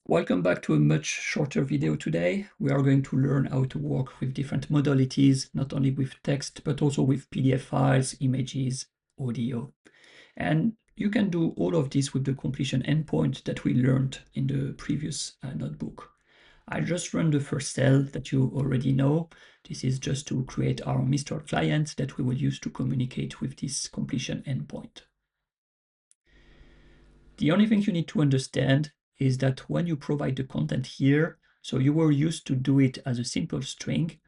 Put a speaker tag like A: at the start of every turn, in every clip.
A: Welcome back to a much shorter video today. We are going to learn how to work with different modalities, not only with text, but also with PDF files, images, audio. And you can do all of this with the completion endpoint that we learned in the previous notebook. I just run the first cell that you already know. This is just to create our Mistral client that we will use to communicate with this completion endpoint. The only thing you need to understand is that when you provide the content here, so you were used to do it as a simple string,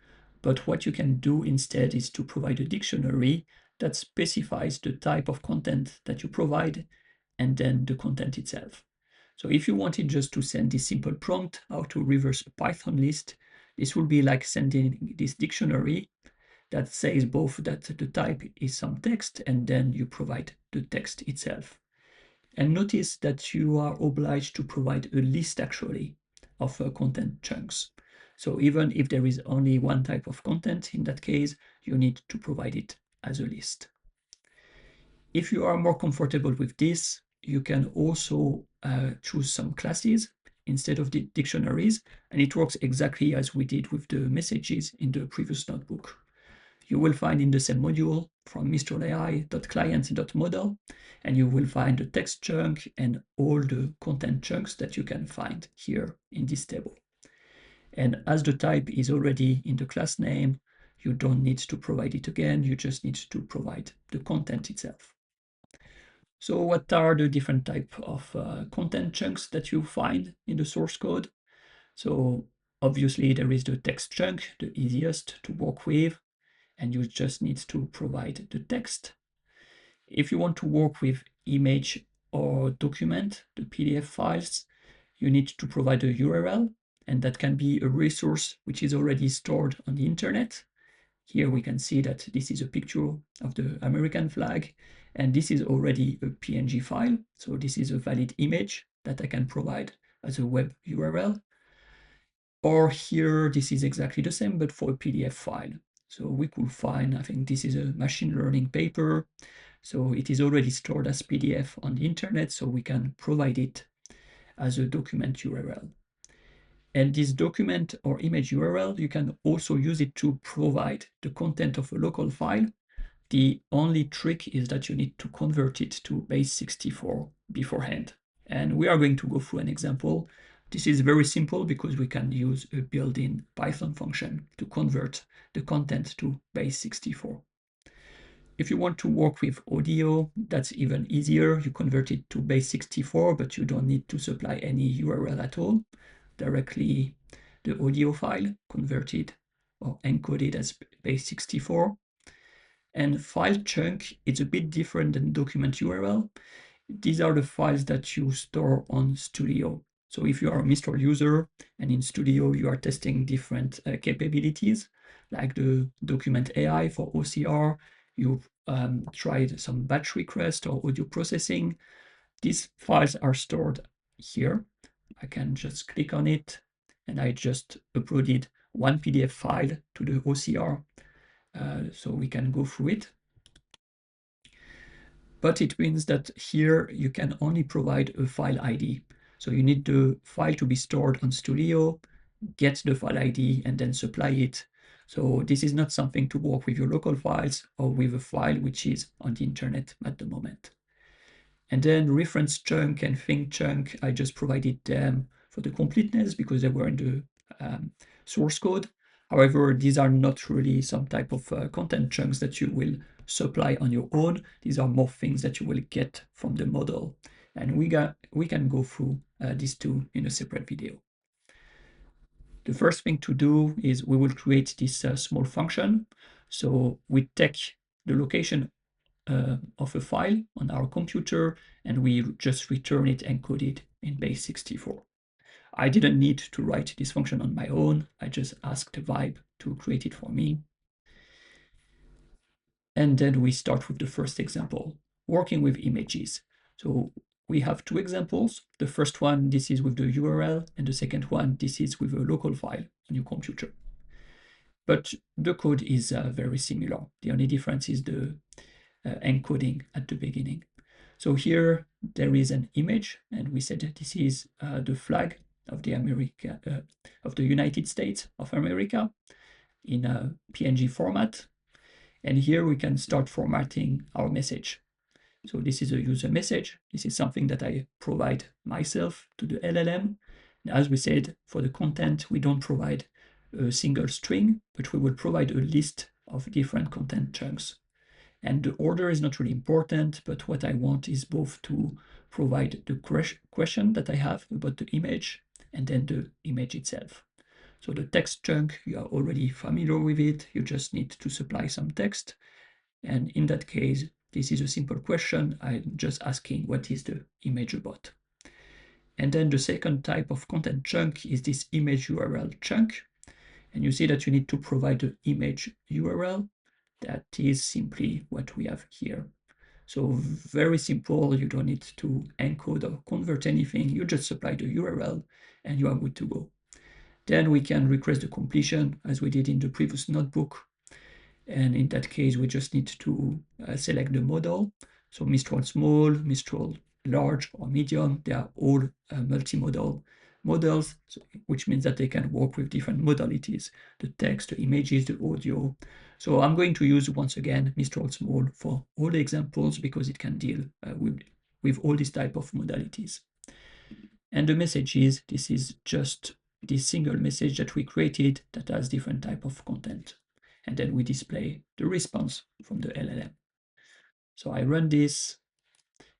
A: but what you can do instead is to provide a dictionary that specifies the type of content that you provide and then the content itself. So if you wanted just to send this simple prompt, how to reverse a Python list, this will be like sending this dictionary that says both that the type is some text and then you provide the text itself. And notice that you are obliged to provide a list actually of content chunks. So even if there is only one type of content, in that case, you need to provide it as a list. If you are more comfortable with this, you can also choose some classes instead of the dictionaries, and it works exactly as we did with the messages in the previous notebook. You will find in the same module from Mistral AI.client.modal, and you will find the text chunk and all the content chunks that you can find here in this table. And as the type is already in the class name, you don't need to provide it again, you just need to provide the content itself. So what are the different type of content chunks that you find in the source code? So obviously there is the text chunk, the easiest to work with, and you just need to provide the text. If you want to work with image or document, the PDF files, you need to provide a URL, and that can be a resource which is already stored on the internet. Here we can see that this is a picture of the American flag, and this is already a PNG file. So this is a valid image that I can provide as a web URL. Or here, this is exactly the same, but for a PDF file. So we could find, I think this is a machine learning paper. So it is already stored as PDF on the internet, so we can provide it as a document URL. And this document or image URL, you can also use it to provide the content of a local file. The only trick is that you need to convert it to base 64 beforehand. And we are going to go through an example. This is very simple because we can use a built-in Python function to convert the content to base 64. If you want to work with audio, that's even easier. You convert it to base 64, but you don't need to supply any URL at all. Directly the audio file converted or encoded as base 64. And file chunk is a bit different than document URL. These are the files that you store on Studio. So if you are a Mistral user and in Studio you are testing different capabilities, like the document AI for OCR, you've tried some batch request or audio processing, these files are stored here. I can just click on it and I just uploaded one PDF file to the OCR. So we can go through it. But it means that here you can only provide a file ID. So you need the file to be stored on Studio, get the file ID, and then supply it. So this is not something to work with your local files or with a file which is on the internet at the moment. And then reference chunk and thing chunk, I just provided them for the completeness because they were in the source code. However, these are not really some type of content chunks that you will supply on your own. These are more things that you will get from the model. And we can go through these two in a separate video. The first thing to do is we will create this small function. So we take the location of a file on our computer and we just return it encoded in base 64. I didn't need to write this function on my own. I just asked the Vibe to create it for me. And then we start with the first example, working with images. So we have two examples. The first one, this is with the URL, and the second one, this is with a local file on your computer. But the code is very similar. The only difference is the encoding at the beginning. So here there is an image, and we said this is the flag of the United States of America in a PNG format. And here we can start formatting our message. So this is a user message. This is something that I provide myself to the LLM. And as we said, for the content, we don't provide a single string, but we will provide a list of different content chunks. And the order is not really important, but what I want is both to provide the question that I have about the image and then the image itself. So the text chunk, you are already familiar with it. You just need to supply some text. And in that case, this is a simple question. I'm just asking what is the image about. And then the second type of content chunk is this image URL chunk. And you see that you need to provide the image URL. That is simply what we have here. So very simple, you don't need to encode or convert anything. You just supply the URL and you are good to go. Then we can request the completion as we did in the previous notebook. And in that case, we just need to select the model. So Mistral small, Mistral large or medium, they are all multimodal models, which means that they can work with different modalities, the text, the images, the audio. So I'm going to use, once again, Mistral small for all the examples because it can deal with all these type of modalities. And the message is, this is just this single message that we created that has different type of content. And then we display the response from the LLM. So I run this,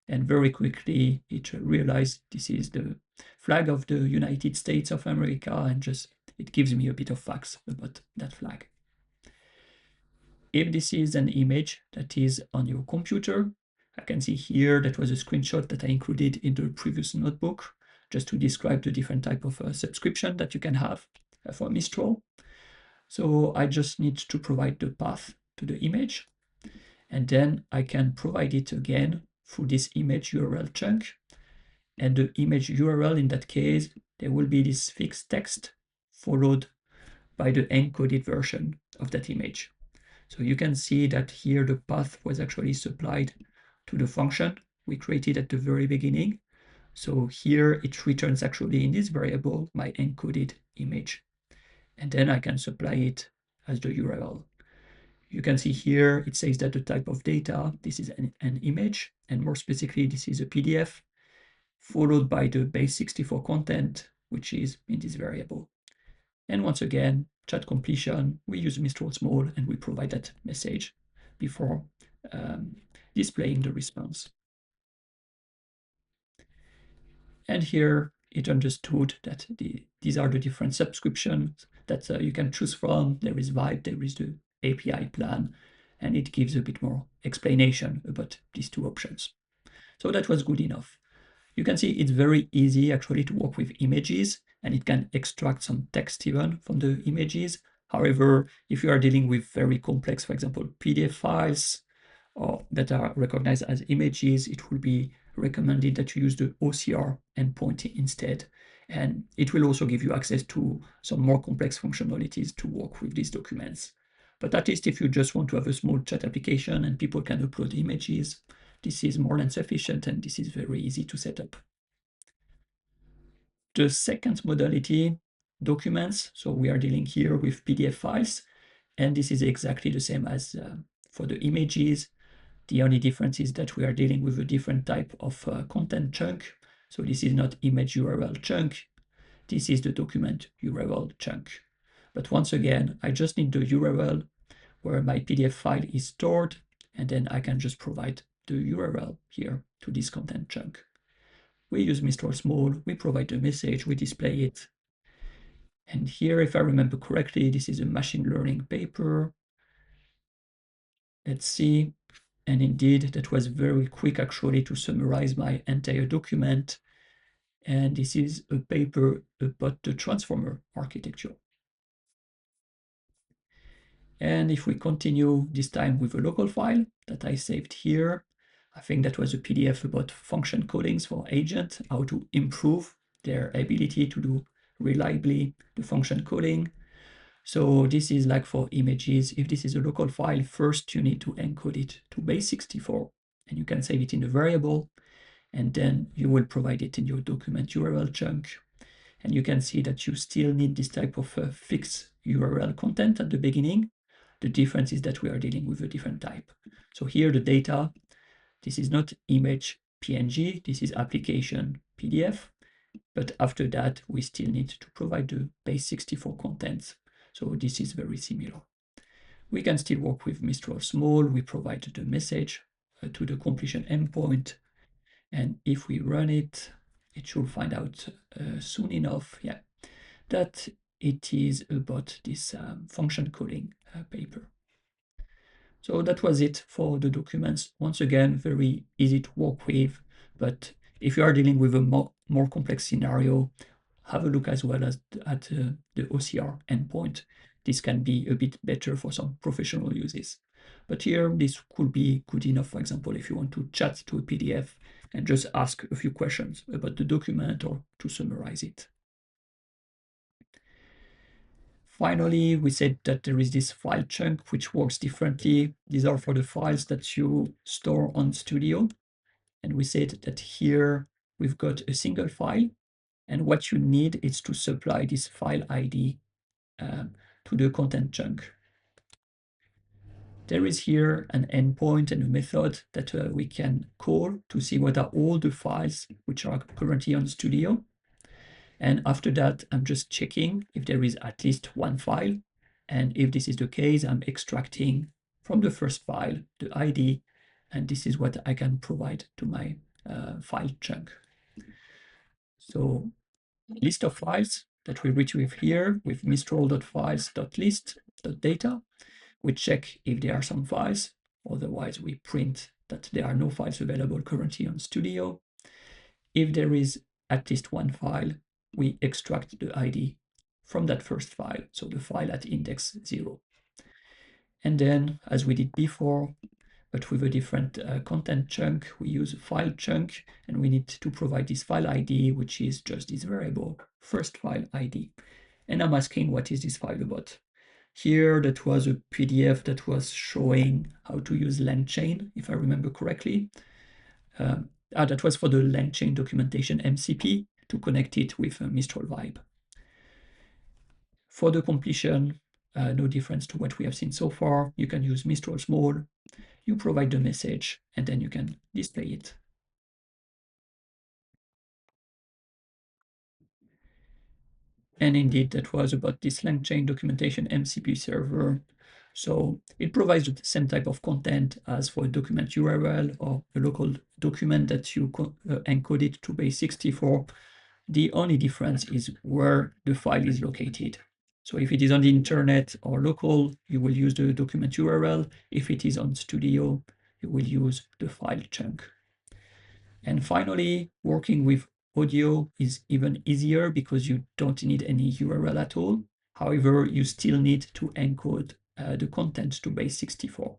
A: and very quickly it realized this is the flag of the United States of America, and just it gives me a bit of facts about that flag. If this is an image that is on your computer, I can see here that was a screenshot that I included in the previous notebook, just to describe the different type of subscription that you can have for Mistral. So I just need to provide the path to the image, and then I can provide it again through this image URL chunk. And the image URL, in that case, there will be this fixed text followed by the encoded version of that image. So you can see that here the path was actually supplied to the function we created at the very beginning. So here it returns actually in this variable my encoded image. And then I can supply it as the URL. You can see here it says that the type of data, this is an image, and more specifically, this is a PDF, followed by the base64 content, which is in this variable. And once again, chat completion, we use Mistral small and we provide that message before displaying the response. And here it understood that these are the different subscriptions that you can choose from. There is Vibe, there is the API plan, and it gives a bit more explanation about these two options. So that was good enough. You can see it's very easy actually to work with images, and it can extract some text even from the images. However, if you are dealing with very complex, for example, PDF files or that are recognized as images, it will be recommended that you use the OCR endpoint instead. And it will also give you access to some more complex functionalities to work with these documents. But at least if you just want to have a small chat application and people can upload images, this is more than sufficient, and this is very easy to set up. The second modality, documents. So we are dealing here with PDF files, and this is exactly the same as for the images. The only difference is that we are dealing with a different type of content chunk. So this is not image URL chunk. This is the document URL chunk. But once again, I just need the URL where my PDF file is stored, and then I can just provide the URL here to this content chunk. We use Mistral small, we provide the message, we display it. And here, if I remember correctly, this is a machine learning paper. Let's see. And indeed, that was very quick actually to summarize my entire document. And this is a paper about the transformer architecture. And if we continue this time with a local file that I saved here, I think that was a PDF about function codings for agent, how to improve their ability to do reliably the function coding. So this is like for images. If this is a local file, first you need to encode it to base64, and you can save it in a variable, and then you will provide it in your document URL chunk. And you can see that you still need this type of fixed URL content at the beginning. The difference is that we are dealing with a different type. So here the data, this is not image PNG, this is application PDF. But after that, we still need to provide the base64 contents. So this is very similar. We can still work with Mistral Small. We provide the message to the completion endpoint. And if we run it, it should find out soon enough, yeah, that it is about this function calling paper. So that was it for the documents. Once again, very easy to work with, but if you are dealing with a more complex scenario, have a look as well as at the OCR endpoint. This can be a bit better for some professional uses. But here, this could be good enough, for example, if you want to chat to a PDF and just ask a few questions about the document or to summarize it. Finally, we said that there is this file chunk which works differently. These are for the files that you store on Studio. And we said that here we've got a single file. And what you need is to supply this file ID to the content chunk. There is here an endpoint and a method that we can call to see what are all the files which are currently on Studio. And after that, I'm just checking if there is at least one file. And if this is the case, I'm extracting from the first file the ID, and this is what I can provide to my file chunk. So list of files that we retrieve here with mistral.files.list.data. We check if there are some files, otherwise we print that there are no files available currently on Studio. If there is at least one file, we extract the ID from that first file, so the file at index 0. And then, as we did before, but with a different content chunk, we use a file chunk, and we need to provide this file ID, which is just this variable, first file ID. And I'm asking, what is this file about? Here, that was a PDF that was showing how to use LangChain, if I remember correctly. That was for the LangChain documentation MCP to connect it with Mistral Vibe. For the completion, no difference to what we have seen so far. You can use Mistral Small, you provide the message, and then you can display it. And indeed, that was about this LangChain documentation MCP server. So it provides the same type of content as for a document URL or a local document that you encode it to base64. The only difference is where the file is located. So if it is on the internet or local, you will use the document URL. If it is on Studio, you will use the file chunk. And finally, working with audio is even easier because you don't need any URL at all. However, you still need to encode the content to base64.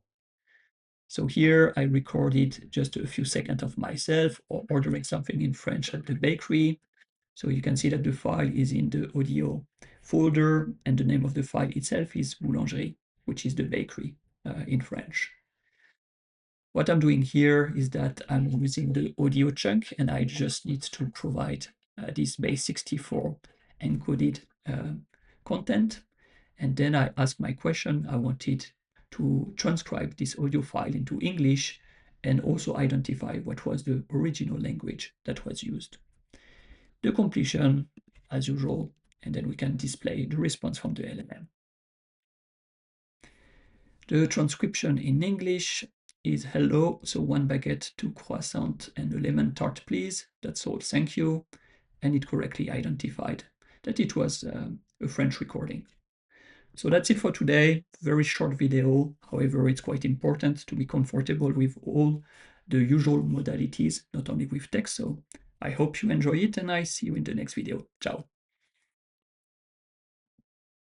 A: So here I recorded just a few seconds of myself ordering something in French at the bakery. So you can see that the file is in the audio folder, and the name of the file itself is boulangerie, which is the bakery in French. What I'm doing here is that I'm using the audio chunk, and I just need to provide this base64 encoded content. And then I ask my question. I wanted to transcribe this audio file into English and also identify what was the original language that was used. The completion, as usual, and then we can display the response from the LLM. The transcription in English is hello, so 1 baguette, 2 croissant, and a lemon tart, please. That's all, thank you. And it correctly identified that it was a French recording. So that's it for today. Very short video. However, it's quite important to be comfortable with all the usual modalities, not only with text. So I hope you enjoy it, and I see you in the next video. Ciao.